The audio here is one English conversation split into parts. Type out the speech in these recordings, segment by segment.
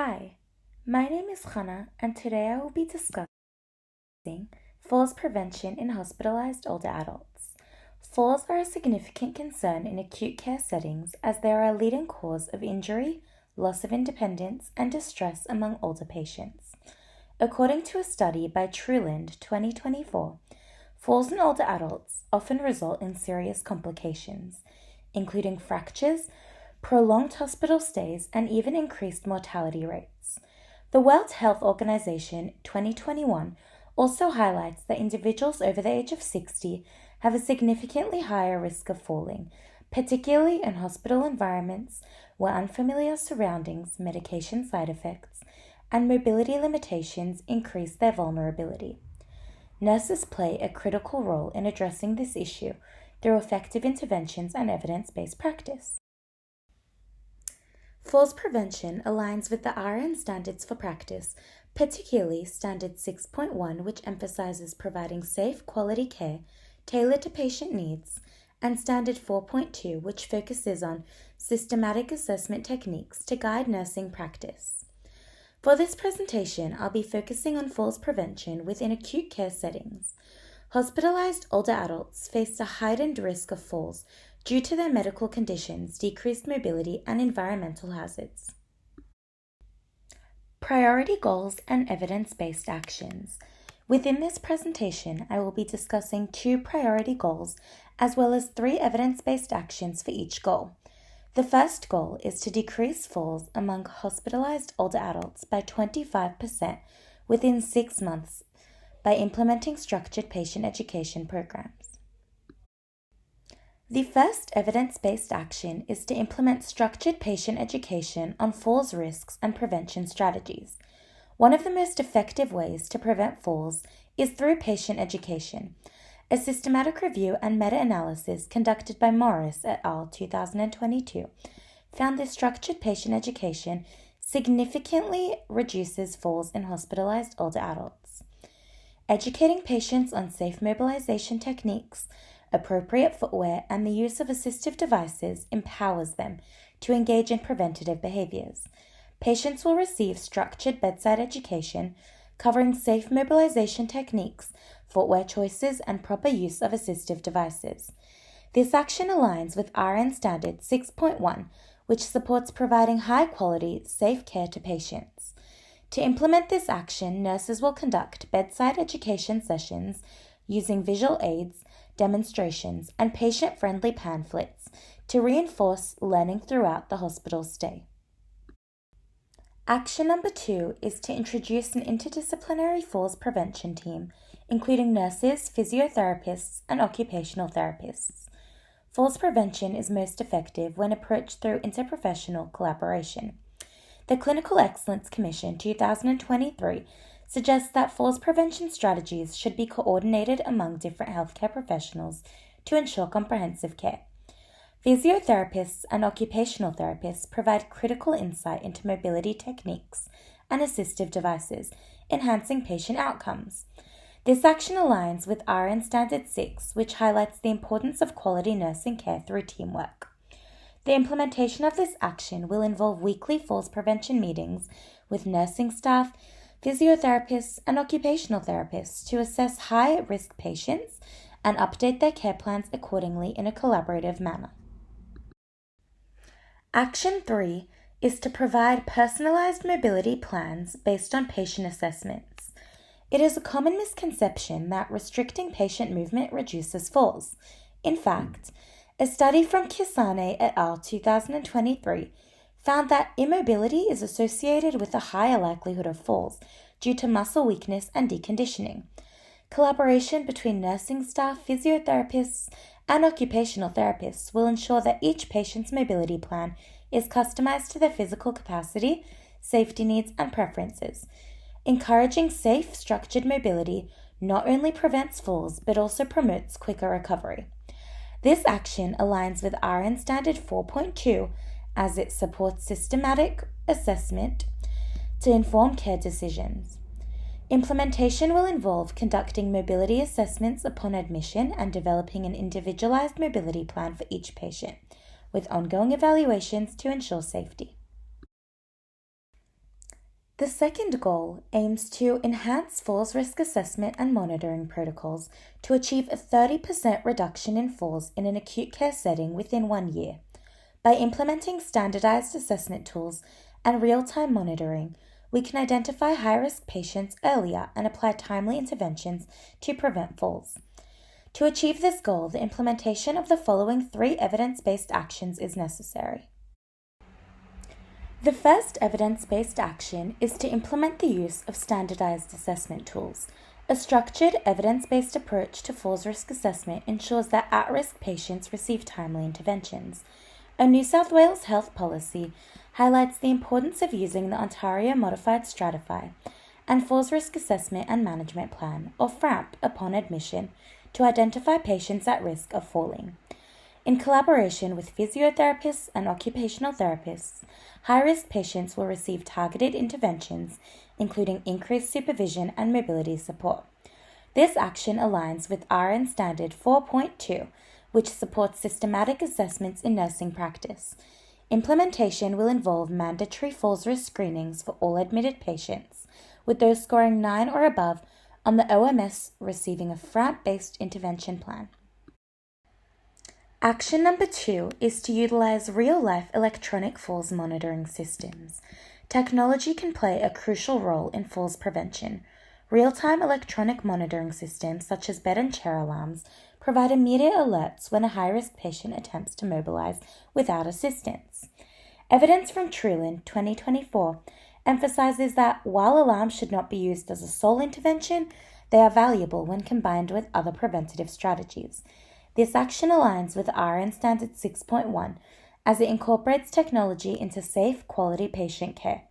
Hi, my name is Chana, and today I will be discussing falls prevention in hospitalized older adults. Falls are a significant concern in acute care settings as they are a leading cause of injury, loss of independence, and distress among older patients. According to a study by Truland 2024, falls in older adults often result in serious complications, including fractures, prolonged hospital stays, and even increased mortality rates. The World Health Organization 2021 also highlights that individuals over the age of 60 have a significantly higher risk of falling, particularly in hospital environments where unfamiliar surroundings, medication side effects, and mobility limitations increase their vulnerability. Nurses play a critical role in addressing this issue through effective interventions and evidence-based practice. Falls prevention aligns with the RN standards for practice, particularly Standard 6.1, which emphasizes providing safe, quality care tailored to patient needs, and Standard 4.2, which focuses on systematic assessment techniques to guide nursing practice. For this presentation, I'll be focusing on falls prevention within acute care settings. Hospitalized older adults face a heightened risk of falls due to their medical conditions, decreased mobility, and environmental hazards. Priority goals and evidence-based actions. Within this presentation, I will be discussing 2 priority goals as well as 3 evidence-based actions for each goal. The first goal is to decrease falls among hospitalized older adults by 25% within 6 months by implementing structured patient education programs. The first evidence-based action is to implement structured patient education on falls risks and prevention strategies. One of the most effective ways to prevent falls is through patient education. A systematic review and meta-analysis conducted by Morris et al. 2022 found that structured patient education significantly reduces falls in hospitalized older adults. Educating patients on safe mobilization techniques, appropriate footwear, and the use of assistive devices empowers them to engage in preventative behaviors. Patients will receive structured bedside education covering safe mobilization techniques, footwear choices, and proper use of assistive devices. This action aligns with RN Standard 6.1, which supports providing high-quality, safe care to patients. To implement this action, nurses will conduct bedside education sessions using visual aids, demonstrations, and patient-friendly pamphlets to reinforce learning throughout the hospital stay. Action number 2 is to introduce an interdisciplinary falls prevention team, including nurses, physiotherapists, and occupational therapists. Falls prevention is most effective when approached through interprofessional collaboration. The Clinical Excellence Commission 2023 suggests that falls prevention strategies should be coordinated among different healthcare professionals to ensure comprehensive care. Physiotherapists and occupational therapists provide critical insight into mobility techniques and assistive devices, enhancing patient outcomes. This action aligns with RN Standard 6, which highlights the importance of quality nursing care through teamwork. The implementation of this action will involve weekly falls prevention meetings with nursing staff, physiotherapists, and occupational therapists to assess high-risk patients and update their care plans accordingly in a collaborative manner. Action 3 is to provide personalized mobility plans based on patient assessments. It is a common misconception that restricting patient movement reduces falls. In fact, a study from Kisane et al. 2023 found that immobility is associated with a higher likelihood of falls due to muscle weakness and deconditioning. Collaboration between nursing staff, physiotherapists, and occupational therapists will ensure that each patient's mobility plan is customized to their physical capacity, safety needs, and preferences. Encouraging safe, structured mobility not only prevents falls but also promotes quicker recovery. This action aligns with RN Standard 4.2 as it supports systematic assessment to inform care decisions. Implementation will involve conducting mobility assessments upon admission and developing an individualized mobility plan for each patient, with ongoing evaluations to ensure safety. The second goal aims to enhance falls risk assessment and monitoring protocols to achieve a 30% reduction in falls in an acute care setting within 1 year. By implementing standardized assessment tools and real-time monitoring, we can identify high-risk patients earlier and apply timely interventions to prevent falls. To achieve this goal, the implementation of the following 3 evidence-based actions is necessary. The first evidence-based action is to implement the use of standardized assessment tools. A structured, evidence-based approach to falls risk assessment ensures that at-risk patients receive timely interventions. A New South Wales health policy highlights the importance of using the Ontario Modified Stratify and Falls Risk Assessment and Management Plan, or FRAMP, upon admission to identify patients at risk of falling. In collaboration with physiotherapists and occupational therapists, high-risk patients will receive targeted interventions, including increased supervision and mobility support. This action aligns with RN Standard 4.2, which supports systematic assessments in nursing practice. Implementation will involve mandatory falls risk screenings for all admitted patients, with those scoring 9 or above on the OMS receiving a FRAMP-based intervention plan. Action number 2 is to utilize real-life electronic falls monitoring systems. Technology can play a crucial role in falls prevention. Real-time electronic monitoring systems such as bed and chair alarms provide immediate alerts when a high-risk patient attempts to mobilize without assistance. Evidence from Truland 2024 emphasizes that while alarms should not be used as a sole intervention, they are valuable when combined with other preventative strategies. This action aligns with RN Standard 6.1 as it incorporates technology into safe, quality patient care.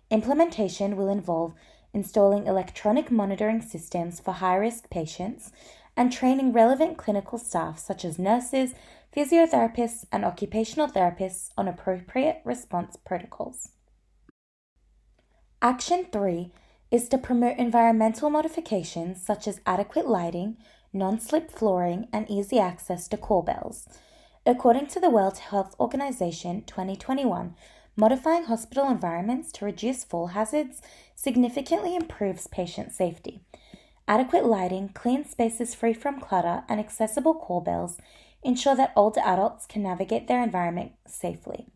Implementation will involve installing electronic monitoring systems for high-risk patients and training relevant clinical staff such as nurses, physiotherapists, and occupational therapists on appropriate response protocols. Action 3 is to promote environmental modifications such as adequate lighting, non-slip flooring, and easy access to call bells. According to the World Health Organization 2021, modifying hospital environments to reduce fall hazards significantly improves patient safety. Adequate lighting, clean spaces free from clutter, and accessible call bells ensure that older adults can navigate their environment safely.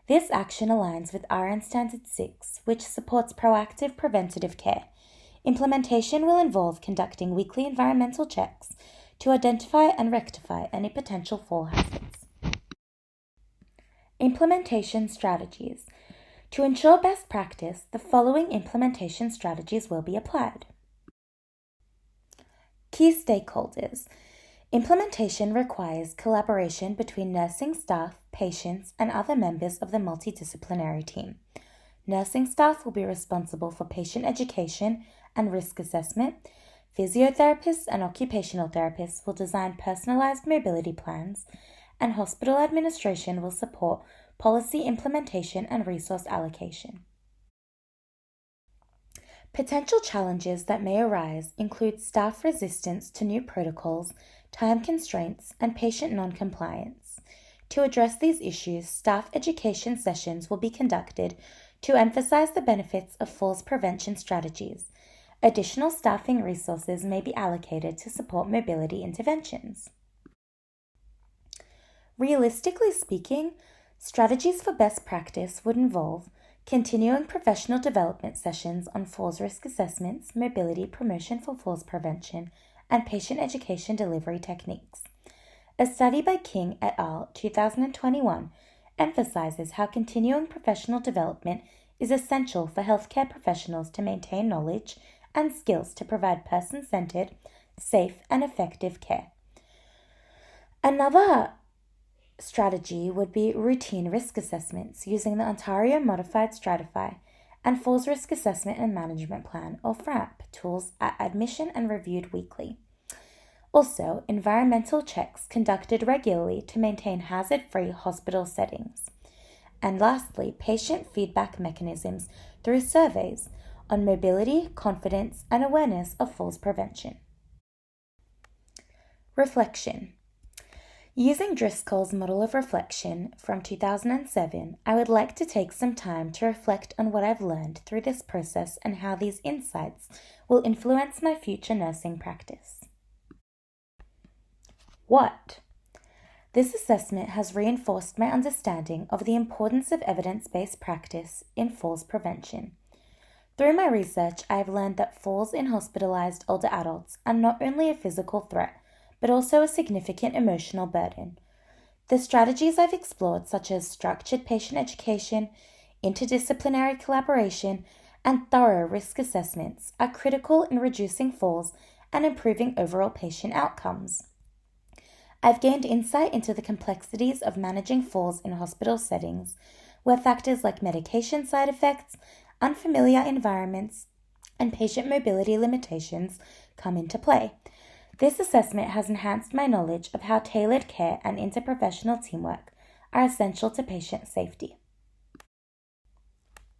This action aligns with RN Standard 6, which supports proactive preventative care. Implementation will involve conducting weekly environmental checks to identify and rectify any potential fall hazards. Implementation strategies. To ensure best practice, the following implementation strategies will be applied. Key stakeholders. Implementation requires collaboration between nursing staff, patients, and other members of the multidisciplinary team. Nursing staff will be responsible for patient education and risk assessment. Physiotherapists and occupational therapists will design personalized mobility plans, and hospital administration will support policy implementation and resource allocation. Potential challenges that may arise include staff resistance to new protocols, time constraints, and patient non-compliance. To address these issues, staff education sessions will be conducted to emphasize the benefits of falls prevention strategies. Additional staffing resources may be allocated to support mobility interventions. Realistically speaking, strategies for best practice would involve continuing professional development sessions on falls risk assessments, mobility promotion for falls prevention, and patient education delivery techniques. A study by King et al. 2021 emphasizes how continuing professional development is essential for healthcare professionals to maintain knowledge and skills to provide person-centered, safe, and effective care. Another strategy would be routine risk assessments using the Ontario Modified Stratify and Falls Risk Assessment and Management Plan, or FRAMP, tools at admission and reviewed weekly. Also, environmental checks conducted regularly to maintain hazard-free hospital settings. And lastly, patient feedback mechanisms through surveys on mobility, confidence, and awareness of falls prevention. Reflection. Using Driscoll's model of reflection from 2007, I would like to take some time to reflect on what I've learned through this process and how these insights will influence my future nursing practice. What? This assessment has reinforced my understanding of the importance of evidence-based practice in falls prevention. Through my research, I have learned that falls in hospitalized older adults are not only a physical threat, but also a significant emotional burden. The strategies I've explored, such as structured patient education, interdisciplinary collaboration, and thorough risk assessments, are critical in reducing falls and improving overall patient outcomes. I've gained insight into the complexities of managing falls in hospital settings, where factors like medication side effects, unfamiliar environments, and patient mobility limitations come into play. This assessment has enhanced my knowledge of how tailored care and interprofessional teamwork are essential to patient safety.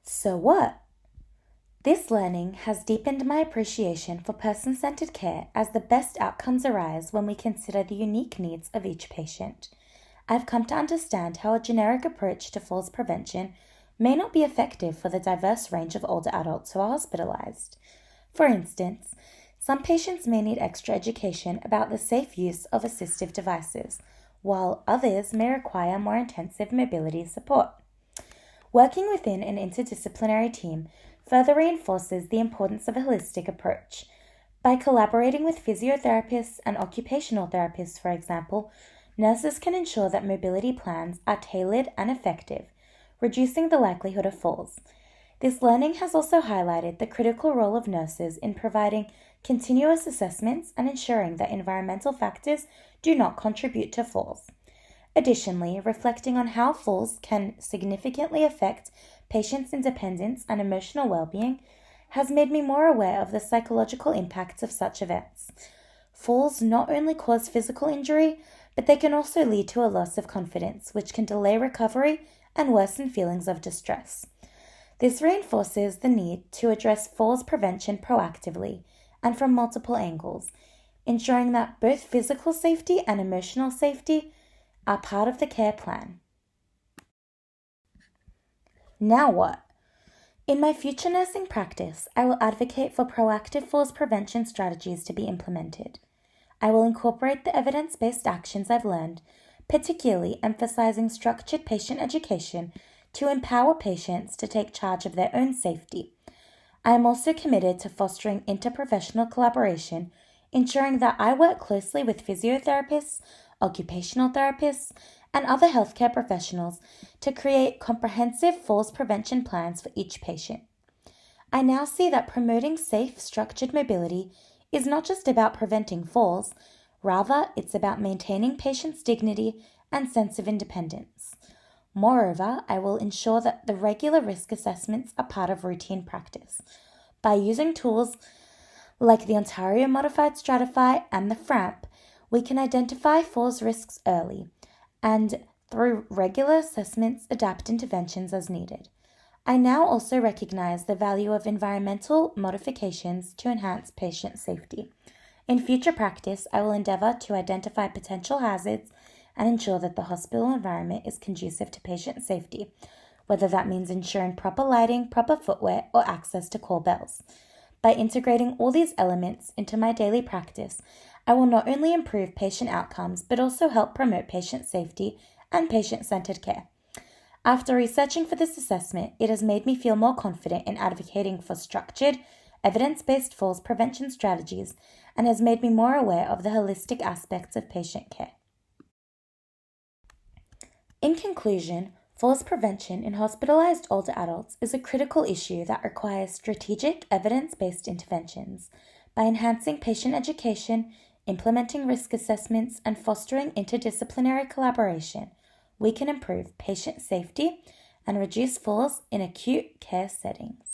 So what? This learning has deepened my appreciation for person-centered care, as the best outcomes arise when we consider the unique needs of each patient. I've come to understand how a generic approach to falls prevention may not be effective for the diverse range of older adults who are hospitalized. For instance, some patients may need extra education about the safe use of assistive devices, while others may require more intensive mobility support. Working within an interdisciplinary team further reinforces the importance of a holistic approach. By collaborating with physiotherapists and occupational therapists, for example, nurses can ensure that mobility plans are tailored and effective, reducing the likelihood of falls. This learning has also highlighted the critical role of nurses in providing continuous assessments and ensuring that environmental factors do not contribute to falls. Additionally, reflecting on how falls can significantly affect patients' independence and emotional well-being has made me more aware of the psychological impacts of such events. Falls not only cause physical injury, but they can also lead to a loss of confidence, which can delay recovery and worsen feelings of distress. This reinforces the need to address falls prevention proactively and from multiple angles, ensuring that both physical safety and emotional safety are part of the care plan. Now what? In my future nursing practice, I will advocate for proactive falls prevention strategies to be implemented. I will incorporate the evidence-based actions I've learned, particularly emphasizing structured patient education to empower patients to take charge of their own safety. I am also committed to fostering interprofessional collaboration, ensuring that I work closely with physiotherapists, occupational therapists, and other healthcare professionals to create comprehensive falls prevention plans for each patient. I now see that promoting safe, structured mobility is not just about preventing falls, rather it's about maintaining patients' dignity and sense of independence. Moreover, I will ensure that the regular risk assessments are part of routine practice. By using tools like the Ontario Modified Stratify and the FRAMP, we can identify falls risks early, and through regular assessments, adapt interventions as needed. I now also recognize the value of environmental modifications to enhance patient safety. In future practice, I will endeavor to identify potential hazards and ensure that the hospital environment is conducive to patient safety, whether that means ensuring proper lighting, proper footwear, or access to call bells. By integrating all these elements into my daily practice, I will not only improve patient outcomes, but also help promote patient safety and patient-centered care. After researching for this assessment, it has made me feel more confident in advocating for structured, evidence-based falls prevention strategies and has made me more aware of the holistic aspects of patient care. In conclusion, falls prevention in hospitalized older adults is a critical issue that requires strategic, evidence-based interventions. By enhancing patient education, implementing risk assessments, and fostering interdisciplinary collaboration, we can improve patient safety and reduce falls in acute care settings.